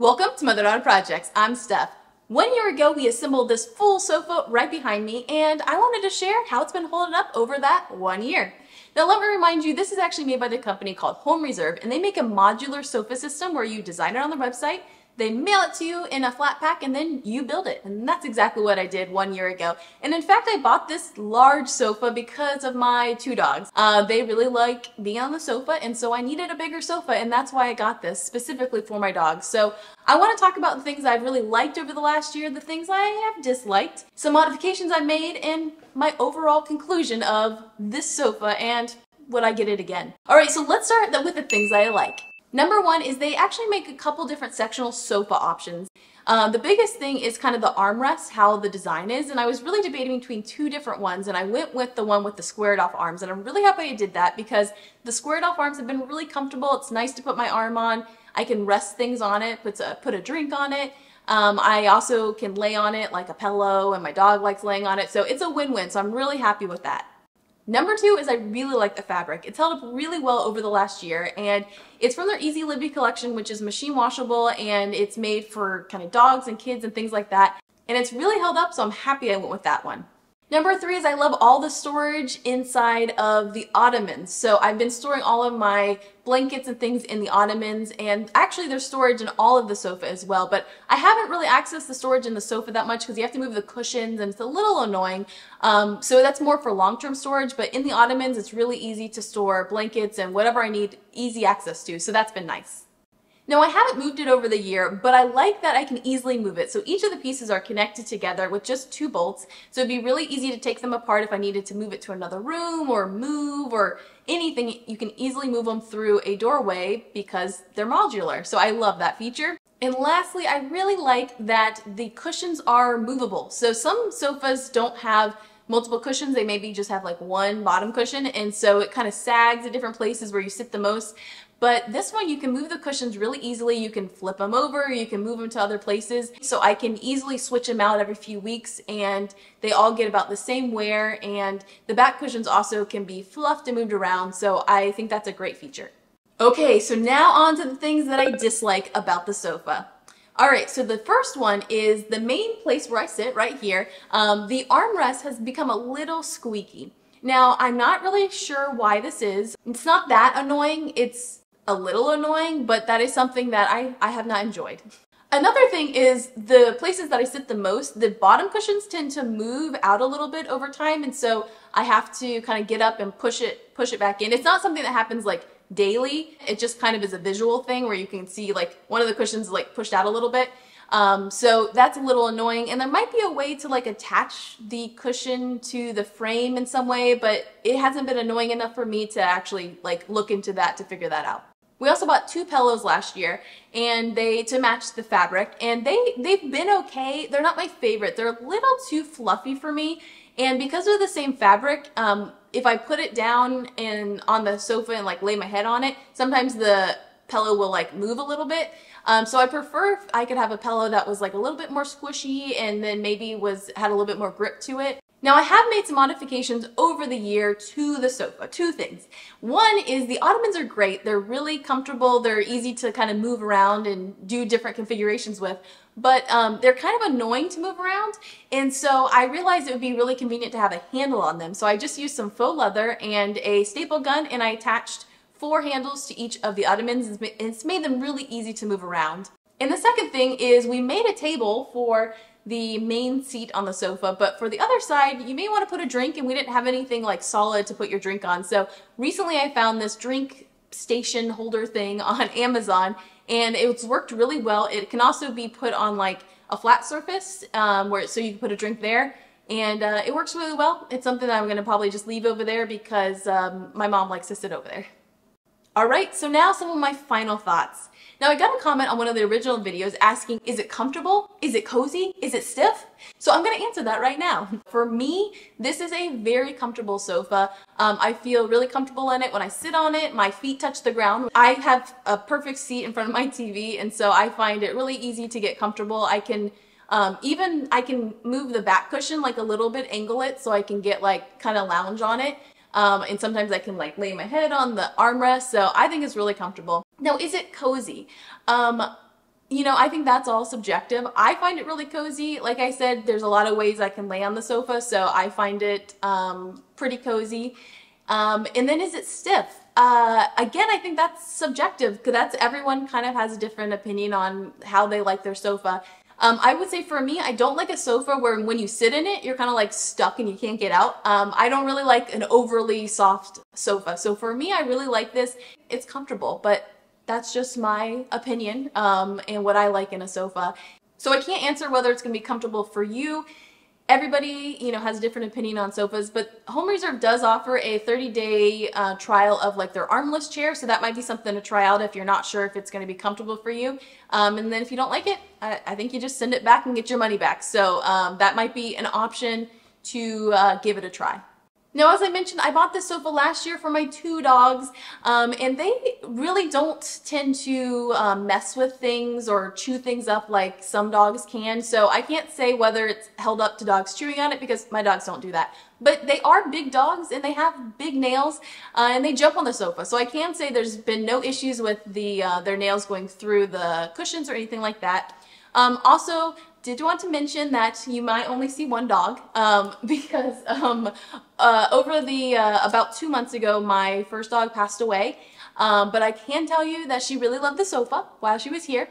Welcome to Mother Daughter Projects. I'm Steph. 1 year ago, we assembled this full sofa right behind me, and I wanted to share how it's been holding up over that 1 year. Now, let me remind you, this is actually made by the company called Home Reserve, and they make a modular sofa system where you design it on the website, they mail it to you in a flat pack, and then you build it. And that's exactly what I did 1 year ago. And in fact, I bought this large sofa because of my two dogs. They really like being on the sofa, and so I needed a bigger sofa, and that's why I got this specifically for my dogs. So I want to talk about the things I've really liked over the last year, the things I have disliked, some modifications I've made, and my overall conclusion of this sofa and would I get it again. All right, so let's start with the things I like. Number one is they actually make a couple different sectional sofa options. The biggest thing is kind of the armrest, how the design is, and I was really debating between two different ones, and I went with the one with the squared off arms, and I'm really happy I did that because the squared off arms have been really comfortable. It's nice to put my arm on. I can rest things on it, put a drink on it. I also can lay on it like a pillow, and my dog likes laying on it, so it's a win-win, so I'm really happy with that. Number two is I really like the fabric. It's held up really well over the last year, and it's from their Easy Living collection, which is machine washable, and it's made for kind of dogs and kids and things like that. And it's really held up, so I'm happy I went with that one. Number three is I love all the storage inside of the ottomans. So I've been storing all of my blankets and things in the ottomans, and actually there's storage in all of the sofa as well, but I haven't really accessed the storage in the sofa that much because you have to move the cushions and it's a little annoying. So that's more for long-term storage, but in the ottomans it's really easy to store blankets and whatever I need easy access to, so that's been nice. Now, I haven't moved it over the year, but I like that I can easily move it. So each of the pieces are connected together with just 2 bolts. So it'd be really easy to take them apart if I needed to move it to another room or move or anything. You can easily move them through a doorway because they're modular. So I love that feature. And lastly, I really like that the cushions are movable. So some sofas don't have multiple cushions. They maybe just have like one bottom cushion, and so it kind of sags at different places where you sit the most. But this one, you can move the cushions really easily. You can flip them over, you can move them to other places. So I can easily switch them out every few weeks, and they all get about the same wear, and the back cushions also can be fluffed and moved around. So I think that's a great feature. Okay, so now on to the things that I dislike about the sofa. Alright, so the first one is the main place where I sit, right here. The armrest has become a little squeaky. Now, I'm not really sure why this is. It's not that annoying, it's a little annoying, but that is something that I have not enjoyed. Another thing is the places that I sit the most, the bottom cushions tend to move out a little bit over time, and so I have to kind of get up and push it back in. It's not something that happens like daily. It just kind of is a visual thing where you can see like one of the cushions like pushed out a little bit. So that's a little annoying, and there might be a way to like attach the cushion to the frame in some way, but it hasn't been annoying enough for me to actually like look into that to figure that out. We also bought 2 pillows last year, and to match the fabric, and they've been okay. They're not my favorite. They're a little too fluffy for me, and because they're the same fabric, if I put it down on the sofa and like lay my head on it, sometimes the pillow will like move a little bit. So I prefer if I could have a pillow that was like a little bit more squishy and then maybe had a little bit more grip to it. Now, I have made some modifications over the year to the sofa. 2 things. One is the ottomans are great. They're really comfortable. They're easy to kind of move around and do different configurations with, but they're kind of annoying to move around. And so I realized it would be really convenient to have a handle on them. So I just used some faux leather and a staple gun, and I attached 4 handles to each of the ottomans, and it's made them really easy to move around. And the second thing is we made a table for the main seat on the sofa, but for the other side, you may want to put a drink, and we didn't have anything like solid to put your drink on. So recently I found this drink station holder thing on Amazon, and it's worked really well. It can also be put on like a flat surface so you can put a drink there, and it works really well. It's something that I'm going to probably just leave over there because my mom likes to sit over there. Alright, so now some of my final thoughts. Now, I got a comment on one of the original videos asking, is it comfortable? Is it cozy? Is it stiff? So I'm going to answer that right now. For me, this is a very comfortable sofa. I feel really comfortable in it when I sit on it. My feet touch the ground. I have a perfect seat in front of my TV, and so I find it really easy to get comfortable. I can move the back cushion like a little bit, angle it so I can get like kind of lounge on it. And sometimes I can like lay my head on the armrest, so I think it's really comfortable. Now, is it cozy? you know, I think that's all subjective. I find it really cozy. Like I said, there's a lot of ways I can lay on the sofa, so I find it pretty cozy. And then is it stiff? Again, I think that's subjective because that's everyone kind of has a different opinion on how they like their sofa. I would say for me, I don't like a sofa where when you sit in it, you're kind of like stuck and you can't get out. I don't really like an overly soft sofa. So for me, I really like this. It's comfortable, but that's just my opinion and what I like in a sofa. So I can't answer whether it's going to be comfortable for you. Everybody, you know, has a different opinion on sofas, but Home Reserve does offer a 30-day trial of like their armless chair, so that might be something to try out if you're not sure if it's going to be comfortable for you. And then if you don't like it, I think you just send it back and get your money back. So that might be an option to give it a try. Now, as I mentioned, I bought this sofa last year for my 2 dogs, and they really don't tend to mess with things or chew things up like some dogs can. So I can't say whether it's held up to dogs chewing on it because my dogs don't do that. But they are big dogs and they have big nails and they jump on the sofa. So I can say there's been no issues with their nails going through the cushions or anything like that. Also, did want to mention that you might only see one dog because over the about 2 months ago, my first dog passed away. But I can tell you that she really loved the sofa while she was here.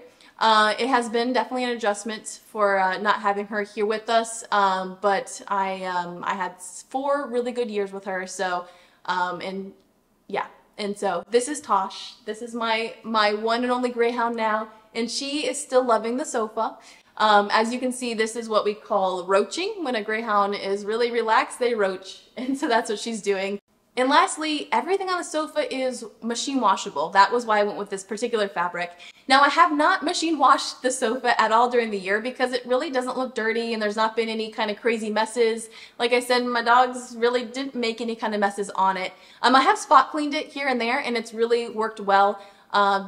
It has been definitely an adjustment for not having her here with us, but I had 4 really good years with her. So and yeah, and so this is Tosh. This is my one and only Greyhound now, and she is still loving the sofa. As you can see, this is what we call roaching. When a Greyhound is really relaxed, they roach. And so that's what she's doing. And lastly, everything on the sofa is machine washable. That was why I went with this particular fabric. Now, I have not machine washed the sofa at all during the year because it really doesn't look dirty and there's not been any kind of crazy messes. Like I said, my dogs really didn't make any kind of messes on it. I have spot cleaned it here and there and it's really worked well.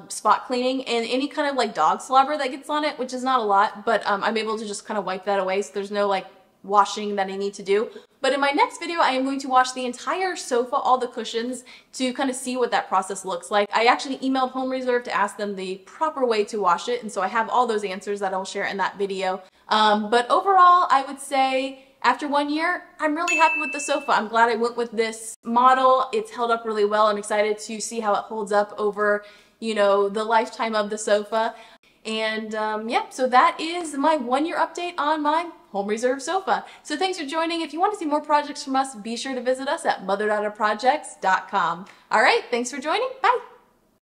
Spot cleaning and any kind of like dog slobber that gets on it, which is not a lot, but I'm able to just kind of wipe that away, so there's no like washing that I need to do. But in my next video, I am going to wash the entire sofa, all the cushions, to kind of see what that process looks like. I actually emailed Home Reserve to ask them the proper way to wash it, and so I have all those answers that I'll share in that video. But overall, I would say after 1 year, I'm really happy with the sofa. I'm glad I went with this model. It's held up really well. I'm excited to see how it holds up over, you know, the lifetime of the sofa. And yeah, so that is my 1 year update on my Home Reserve sofa. So thanks for joining. If you want to see more projects from us, be sure to visit us at mother-daughter-projects.com. All right, thanks for joining. Bye.